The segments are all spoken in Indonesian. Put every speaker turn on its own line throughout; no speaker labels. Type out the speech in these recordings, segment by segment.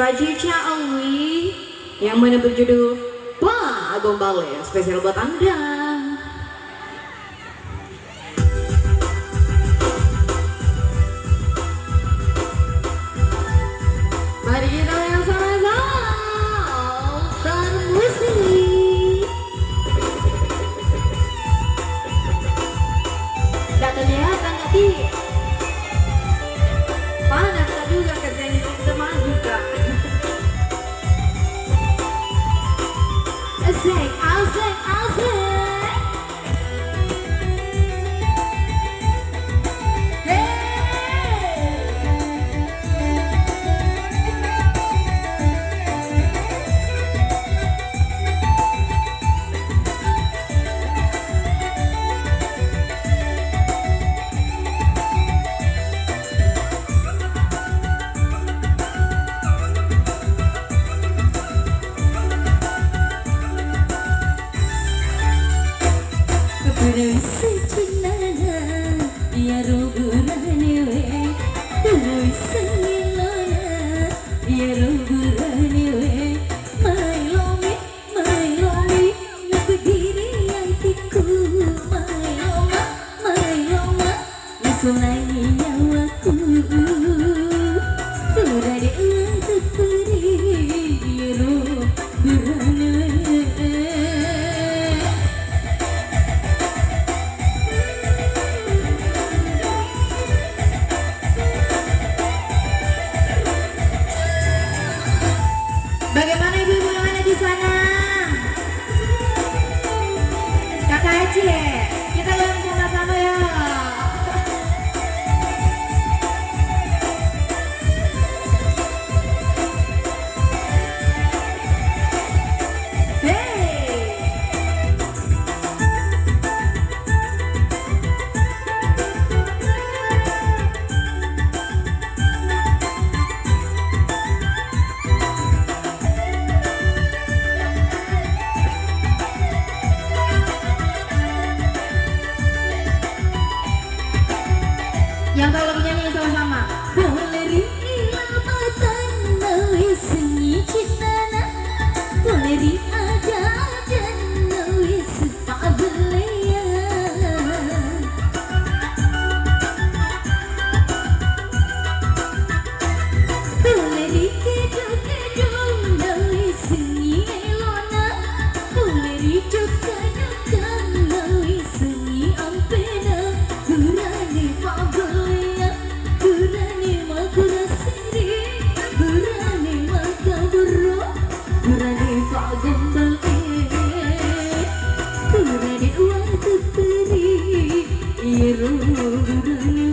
Faji Awi yang mana berjudul Wah Gombale, spesial buat Anda. Mari kita yang sama-sama bermusik. Gak kelihatan tapi panas juga kesini teman juga. Asik, asik, asik.
Terus secinana ya rugurane we terus sengilona ya rugurane we my lomi aku diri yang tiku my loma nasulai nyawaku kurang untuk peri ya rugurane we.
Bagaimana ibu-ibu yang ada di sana? Kakak Aceh, kita goyang sama-sama ya. Yang tahu lagunya nih sama-sama.
Boleh rilamatan nawi sengi cintana, boleh riaja nawi sepak belaya. Boleh dikeju-keju nawi sengi elona, boleh dicuka-cuka nawi sengi ampena, kurani pak belaya. Kurani makura siri, kurani makaburu, kurani pak gombal kurani waktu peri, iru kurani.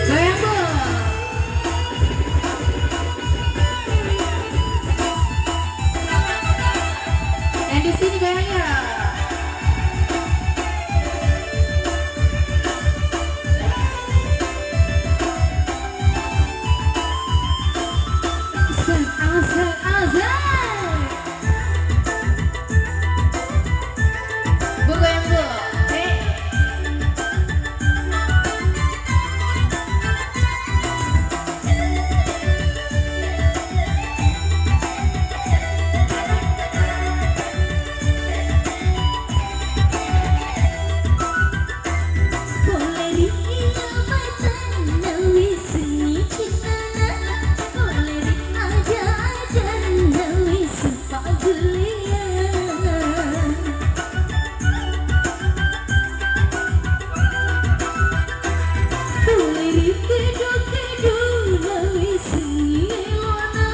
Goyang Bu. Yang di sini goyangnya.
Asik, asik, asik.
Bu goyang Bu.
Boleh rilamatan nawi sengi cintana, boleh riaja nawi sepak belaya. Boleh dikeju-keju nawi sengi elona,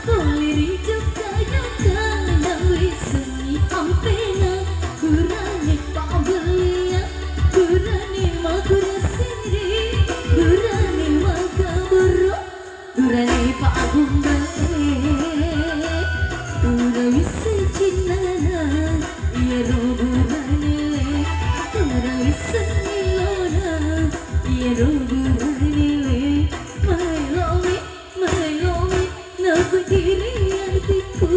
boleh dicuka-cuka nawi sengi ampena, kurani pak belaya. Kurani makura siri, kurani makaburu, kurani pak gombal kurani secinana ya rugurane we kurani sengilona ya rugurane we my lomi naku diri yang tiku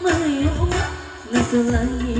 my loma sewangi